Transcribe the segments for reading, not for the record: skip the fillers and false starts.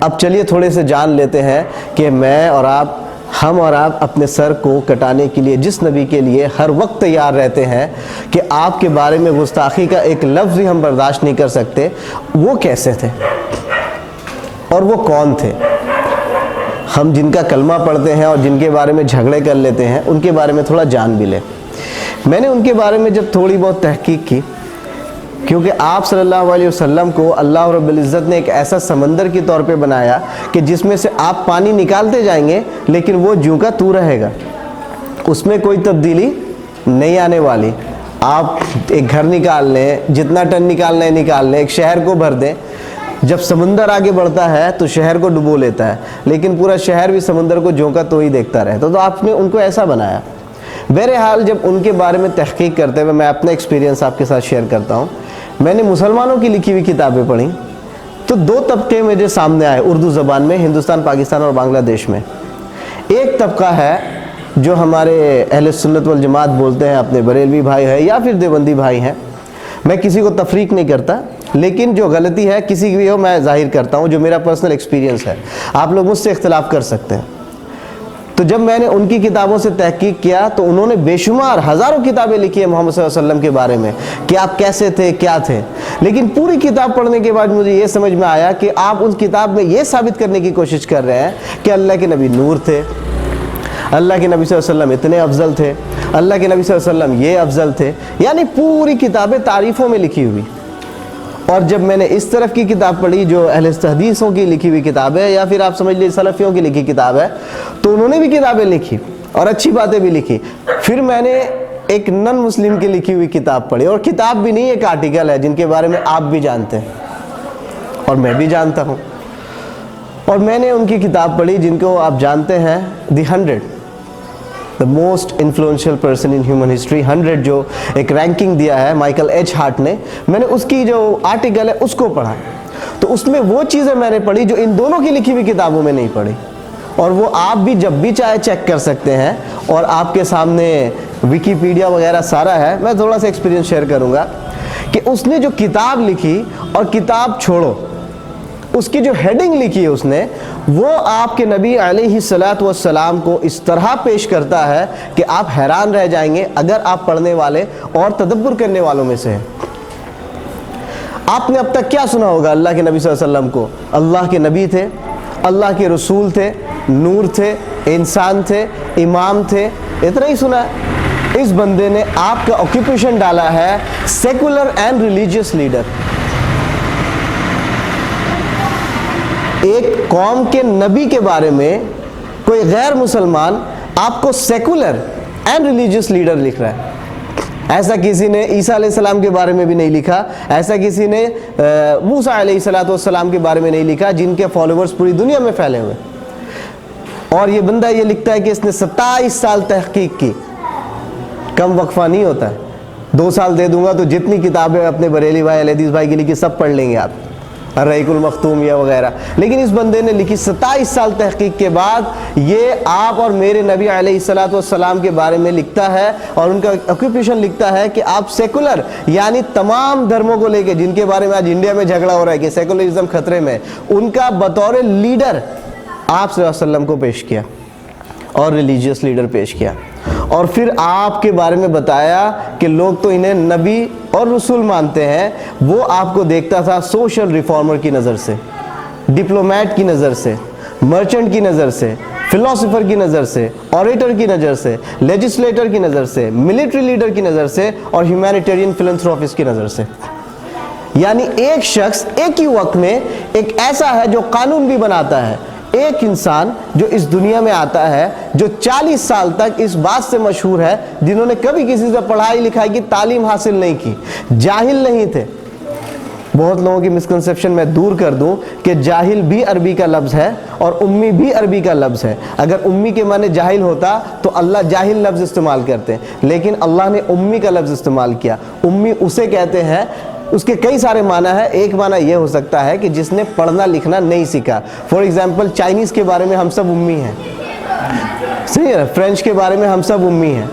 اب چلیے تھوڑے سے جان لیتے ہیں کہ میں اور آپ، ہم اور آپ اپنے سر کو کٹانے کے لیے جس نبی کے لیے ہر وقت تیار رہتے ہیں کہ آپ کے بارے میں گستاخی کا ایک لفظ بھی ہم برداشت نہیں کر سکتے، وہ کیسے تھے اور وہ کون تھے؟ ہم جن کا کلمہ پڑھتے ہیں اور جن کے بارے میں جھگڑے کر لیتے ہیں، ان کے بارے میں تھوڑا جان بھی لیں۔ میں نے ان کے بارے میں جب تھوڑی بہت تحقیق کی، کیونکہ آپ صلی اللہ علیہ وسلم کو اللہ رب العزت نے ایک ایسا سمندر کے طور پہ بنایا کہ جس میں سے آپ پانی نکالتے جائیں گے لیکن وہ جوں کا تو رہے گا، اس میں کوئی تبدیلی نہیں آنے والی۔ آپ ایک گھر نکال لیں، جتنا ٹن نکالنا ہے نکال لیں، ایک شہر کو بھر دیں، جب سمندر آگے بڑھتا ہے تو شہر کو ڈبو لیتا ہے، لیکن پورا شہر بھی سمندر کو جوں کا تو ہی دیکھتا رہتا۔ تو آپ نے ان کو ایسا بنایا۔ بہرحال جب ان کے بارے میں تحقیق کرتے ہوئے میں اپنا ایکسپیرینس آپ کے ساتھ شیئر کرتا ہوں، میں نے مسلمانوں کی لکھی ہوئی کتابیں پڑھی تو دو طبقے میرے سامنے آئے اردو زبان میں، ہندوستان، پاکستان اور بنگلہ دیش میں۔ ایک طبقہ ہے جو ہمارے اہل سنت والجماعت بولتے ہیں، اپنے بریلوی بھائی ہے یا پھر دیوبندی بھائی ہیں، میں کسی کو تفریق نہیں کرتا، لیکن جو غلطی ہے کسی کی بھی ہو میں ظاہر کرتا ہوں، جو میرا پرسنل ایکسپیرینس ہے، آپ لوگ مجھ سے اختلاف کر سکتے ہیں۔ تو جب میں نے ان کی کتابوں سے تحقیق کیا تو انہوں نے بے شمار ہزاروں کتابیں لکھی ہیں محمد صلی اللہ علیہ وسلم کے بارے میں کہ آپ کیسے تھے، کیا تھے، لیکن پوری کتاب پڑھنے کے بعد مجھے یہ سمجھ میں آیا کہ آپ اس کتاب میں یہ ثابت کرنے کی کوشش کر رہے ہیں کہ اللہ کے نبی نور تھے، اللہ کے نبی صلی اللہ علیہ وسلم اتنے افضل تھے، اللہ کے نبی صلی اللہ علیہ وسلم یہ افضل تھے، یعنی پوری کتابیں تعریفوں میں لکھی ہوئی۔ اور جب میں نے اس طرف کی کتاب پڑھی جو اہل حدیثوں کی لکھی ہوئی کتاب ہے یا پھر آپ سمجھ لیجیے سلفیوں کی لکھی کتاب ہے، تو انہوں نے بھی کتابیں لکھی اور اچھی باتیں بھی لکھی۔ پھر میں نے ایک نن مسلم کی لکھی ہوئی کتاب پڑھی، اور کتاب بھی نہیں، ایک آرٹیکل ہے جن کے بارے میں آپ بھی جانتے ہیں اور میں بھی جانتا ہوں، اور میں نے ان کی کتاب پڑھی جن کو آپ جانتے ہیں، دی 100 The most influential person in human history 100 جو ایک رینکنگ دیا ہے مائیکل ایچ ہارٹ نے، میں نے اس کی جو آرٹیکل ہے اس کو پڑھا، تو اس میں وہ چیزیں میں نے پڑھی جو ان دونوں کی لکھی ہوئی کتابوں میں نہیں پڑھی، اور وہ آپ بھی جب بھی چاہے چیک کر سکتے ہیں، اور آپ کے سامنے ویکیپیڈیا وغیرہ سارا ہے۔ میں تھوڑا سا ایکسپیرینس شیئر کروں گا کہ اس نے جو کتاب لکھی، اور کتاب چھوڑو اس کی جو ہیڈنگ لکھی ہے اس نے، وہ آپ کے نبی علیہ الصلوۃ والسلام کو اس طرح پیش کرتا ہے کہ آپ حیران رہ جائیں گے اگر آپ پڑھنے والے اور تدبر کرنے والوں میں سے ہیں۔ آپ نے اب تک کیا سنا ہوگا اللہ کے نبی صلی اللہ علیہ وسلم کو؟ اللہ کے نبی تھے، اللہ کے رسول تھے، نور تھے، انسان تھے، امام تھے، اتنا ہی سنا ہے۔ اس بندے نے آپ کا آکوپیشن ڈالا ہے سیکولر اینڈ ریلیجیس لیڈر۔ ایک قوم کے نبی کے بارے میں کوئی غیر مسلمان آپ کو سیکولر اینڈ ریلیجیس لیڈر لکھ رہا ہے۔ ایسا کسی نے عیسیٰ علیہ السلام کے بارے میں بھی نہیں لکھا، ایسا کسی نے موسیٰ علیہ السلام کے بارے میں نہیں لکھا، جن کے فالوورز پوری دنیا میں پھیلے ہوئے۔ اور یہ بندہ یہ لکھتا ہے کہ اس نے 27 سال تحقیق کی، کم وقفہ نہیں ہوتا ہے۔ 2 سال دے دوں گا تو جتنی کتابیں اپنے بریلی بھائی، اہل حدیث بھائی کی لکھی سب پڑھ لیں گے آپ، الرحیق المختوم یا وغیرہ، لیکن اس بندے نے لکھی 27 سال تحقیق کے بعد یہ آپ اور میرے نبی علیہ الصلوۃ والسلام کے بارے میں لکھتا ہے، اور ان کا آکوپیشن لکھتا ہے کہ آپ سیکولر، یعنی تمام دھرموں کو لے کے جن کے بارے میں آج انڈیا میں جھگڑا ہو رہا ہے کہ سیکولرزم خطرے میں، ان کا بطور لیڈر آپ صلی اللہ علیہ وسلم کو پیش کیا اور ریلیجیس لیڈر پیش کیا، اور پھر آپ کے بارے میں بتایا کہ لوگ تو انہیں نبی اور رسول مانتے ہیں، وہ آپ کو دیکھتا تھا سوشل ریفارمر کی نظر سے، ڈپلومیٹ کی نظر سے، مرچنٹ کی نظر سے، فلاسفر کی نظر سے، اوریٹر کی نظر سے، لیجسلیٹر کی نظر سے، ملٹری لیڈر کی نظر سے، اور ہیومینیٹیرین فلانتھروپسٹ کی نظر سے۔ یعنی ایک شخص ایک ہی وقت میں ایک ایسا ہے جو قانون بھی بناتا ہے، ایک انسان جو اس دنیا میں آتا ہے جو 40 سال تک اس بات سے مشہور ہے، جنہوں نے کبھی کسی سے پڑھائی لکھائی کی تعلیم حاصل نہیں کی، جاہل نہیں تھے۔ بہت لوگوں کی مسکنسیپشن میں دور کر دوں کہ جاہل بھی عربی کا لفظ ہے اور امی بھی عربی کا لفظ ہے۔ اگر امی کے معنی جاہل ہوتا تو اللہ جاہل لفظ استعمال کرتے، لیکن اللہ نے امی کا لفظ استعمال کیا۔ امی اسے کہتے ہیں، اس کے کئی سارے معنی ہیں۔ ایک معنی یہ ہو سکتا ہے کہ جس نے پڑھنا لکھنا نہیں سیکھا۔ فار ایگزامپل چائنیز کے بارے میں ہم سب امی ہیں، صحیح ہے، فرینچ کے بارے میں ہم سب امی ہیں،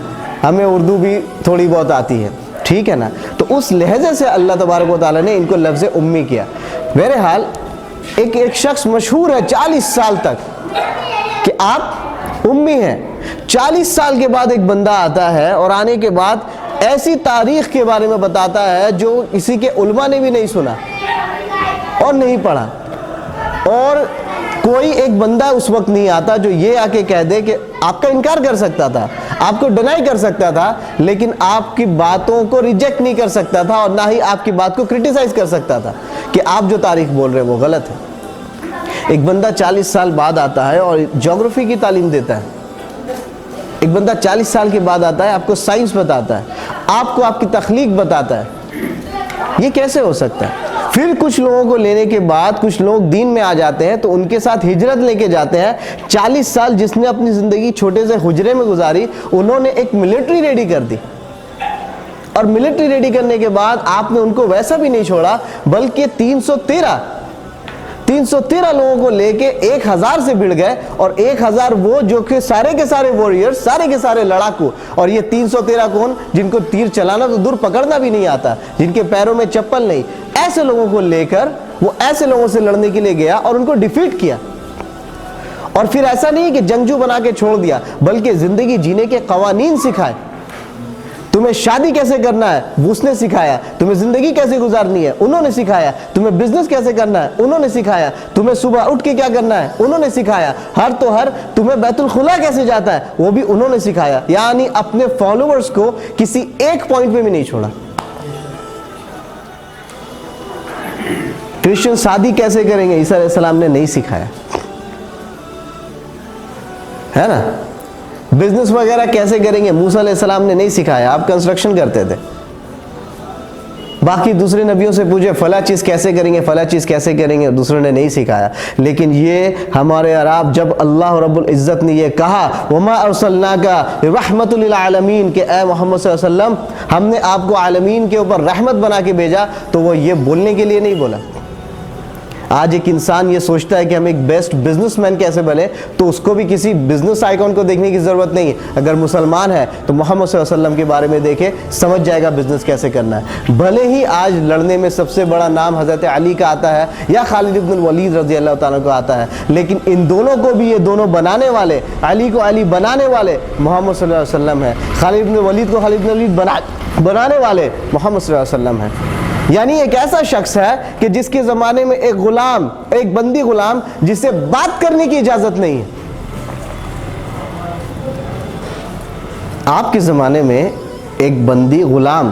ہمیں اردو بھی تھوڑی بہت آتی ہے، ٹھیک ہے نا؟ تو اس لہجے سے اللہ تبارک و تعالیٰ نے ان کو لفظ امی کیا۔ بہرحال ایک شخص مشہور ہے 40 سال تک کہ آپ امی ہیں، 40 سال کے بعد ایک بندہ آتا ہے اور آنے کے بعد ایسی تاریخ کے بارے میں بتاتا ہے جو کسی کے علماء نے بھی نہیں سنا اور نہیں پڑھا، اور کوئی ایک بندہ اس وقت نہیں آتا جو یہ آ کے کہہ دے کہ آپ کا انکار کر سکتا تھا، آپ کو ڈینائی کر سکتا تھا، لیکن آپ کی باتوں کو ریجیکٹ نہیں کر سکتا تھا اور نہ ہی آپ کی بات کو کرٹیسائز کر سکتا تھا کہ آپ جو تاریخ بول رہے ہیں وہ غلط ہے۔ ایک بندہ 40 سال بعد آتا ہے اور جیوگرافی کی تعلیم دیتا ہے، ایک بندہ 40 سال کے بعد آتا ہے آپ کو سائنس بتاتا ہے، آپ کو آپ کی تخلیق بتاتا ہے، یہ کیسے ہو سکتا ہے؟ پھر کچھ لوگوں کو لینے کے بعد کچھ لوگ دین میں آ جاتے ہیں تو ان کے ساتھ ہجرت لے کے جاتے ہیں۔ 40 سال جس نے اپنی زندگی چھوٹے سے حجرے میں گزاری، انہوں نے ایک ملٹری ریڈی کر دی، اور ملٹری ریڈی کرنے کے بعد آپ نے ان کو ویسا بھی نہیں چھوڑا بلکہ 313 لوگوں کو لے کے 1000 سے بڑھ گئے، اور 1000 وہ جو کہ سارے کے سارے وارئر، سارے کے سارے لڑاکو، اور یہ 313 کون؟ جن کو تیر چلانا تو دور پکڑنا بھی نہیں آتا، جن کے پیروں میں چپل نہیں، ایسے لوگوں کو لے کر وہ ایسے لوگوں سے لڑنے کے لیے گیا اور ان کو ڈیفیٹ کیا۔ اور پھر ایسا نہیں کہ جنگجو بنا کے چھوڑ دیا، بلکہ زندگی جینے کے قوانین سکھائے۔ تمہیں شادی کیسے کرنا ہے اس نے سکھایا، تمہیں زندگی کیسے گزارنی ہے انہوں نے سکھایا، تمہیں بزنس کیسے کرنا ہے انہوں نے سکھایا، تمہیں صبح اٹھ کے کیا کرنا ہے انہوں نے سکھایا، ہر تمہیں بیت الخلا کیسے جاتا ہے وہ بھی انہوں نے سکھایا۔ یعنی اپنے فالوورز کو کسی ایک پوائنٹ میں بھی نہیں چھوڑا۔ کرسچن شادی کیسے کریں گے عیسیٰ علیہ السلام نے نہیں سکھایا، ہے نا؟ بزنس وغیرہ کیسے کریں گے موسیٰ علیہ السلام نے نہیں سکھایا، آپ کنسٹرکشن کرتے تھے۔ باقی دوسرے نبیوں سے پوچھے فلاں چیز کیسے کریں گے، فلاں چیز کیسے کریں گے، دوسروں نے نہیں سکھایا۔ لیکن یہ ہمارے عرب، جب اللہ رب العزت نے یہ کہا وَمَا أَرْسَلْنَاكَ رَحْمَةٌ لِلْعَالَمِينَ کہ اے محمد صلی اللہ علیہ وسلم ہم نے آپ کو عالمین کے اوپر رحمت بنا کے بھیجا، تو وہ یہ بولنے کے لیے نہیں بولا۔ آج ایک انسان یہ سوچتا ہے کہ ہم ایک بیسٹ بزنس مین کیسے بنے، تو اس کو بھی کسی بزنس آئیکن کو دیکھنے کی ضرورت نہیں ہے۔ اگر مسلمان ہے تو محمد صلی اللہ علیہ وسلم کے بارے میں دیکھے، سمجھ جائے گا بزنس کیسے کرنا ہے۔ بھلے ہی آج لڑنے میں سب سے بڑا نام حضرت علی کا آتا ہے یا خالد بن الولید رضی اللہ تعالیٰ کو آتا ہے، لیکن ان دونوں کو بھی یہ دونوں بنانے والے، علی کو علی بنانے والے محمد صلی اللہ علیہ وسلم ہے، خالد بن الولید کو خالد بن الولید بنانے والے محمد صلی اللہ علیہ وسلم ہے۔ یعنی ایک ایسا شخص ہے کہ جس کے زمانے میں ایک غلام، ایک بندی غلام جسے بات کرنے کی اجازت نہیں ہے۔ آپ کے زمانے میں ایک بندی غلام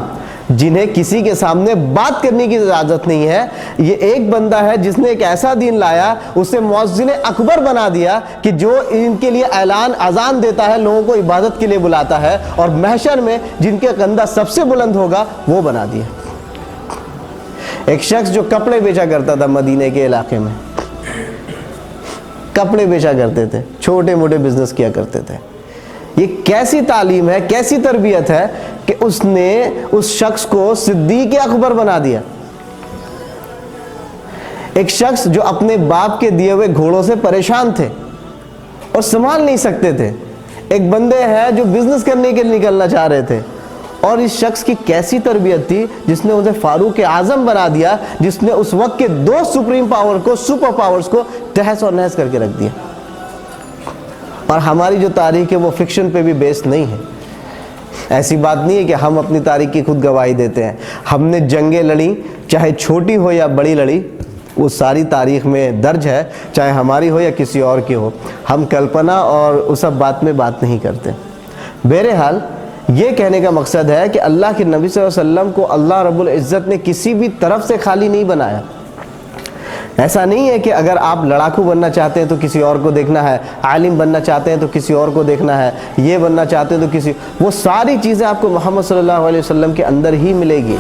جنہیں کسی کے سامنے بات کرنے کی اجازت نہیں ہے، یہ ایک بندہ ہے جس نے ایک ایسا دین لایا، اسے مؤذن اکبر بنا دیا کہ جو ان کے لیے اعلان اذان دیتا ہے، لوگوں کو عبادت کے لیے بلاتا ہے، اور محشر میں جن کے کندھا سب سے بلند ہوگا وہ بنا دیا۔ ایک شخص جو کپڑے بیچا کرتا تھا مدینے کے علاقے میں، کپڑے بیچا کرتے تھے، چھوٹے موٹے بزنس کیا کرتے تھے۔ یہ کیسی تعلیم ہے، کیسی تربیت ہے کہ اس نے اس شخص کو صدیق اکبر بنا دیا۔ ایک شخص جو اپنے باپ کے دیے ہوئے گھوڑوں سے پریشان تھے اور سنبھال نہیں سکتے تھے، ایک بندے ہیں جو بزنس کرنے کے لیے نکلنا چاہ رہے تھے، اور اس شخص کی کیسی تربیت تھی جس نے اسے فاروق اعظم بنا دیا، جس نے اس وقت کے دو سپریم پاور کو، سپر پاورز کو تہس اور نہس کر کے رکھ دیا۔ اور ہماری جو تاریخ ہے وہ فکشن پہ بھی بیس نہیں ہے۔ ایسی بات نہیں ہے کہ ہم اپنی تاریخ کی خود گواہی دیتے ہیں۔ ہم نے جنگیں لڑی، چاہے چھوٹی ہو یا بڑی لڑی، وہ ساری تاریخ میں درج ہے، چاہے ہماری ہو یا کسی اور کی ہو۔ ہم کلپنا اور اس سب بات میں بات نہیں کرتے۔ بہرحال یہ کہنے کا مقصد ہے کہ اللہ کے نبی صلی اللہ علیہ وسلم کو اللہ رب العزت نے کسی بھی طرف سے خالی نہیں بنایا۔ ایسا نہیں ہے کہ اگر آپ لڑاکو بننا چاہتے ہیں تو کسی اور کو دیکھنا ہے، عالم بننا چاہتے ہیں تو کسی اور کو دیکھنا ہے، یہ بننا چاہتے ہیں تو کسی، وہ ساری چیزیں آپ کو محمد صلی اللہ علیہ وسلم کے اندر ہی ملے گی۔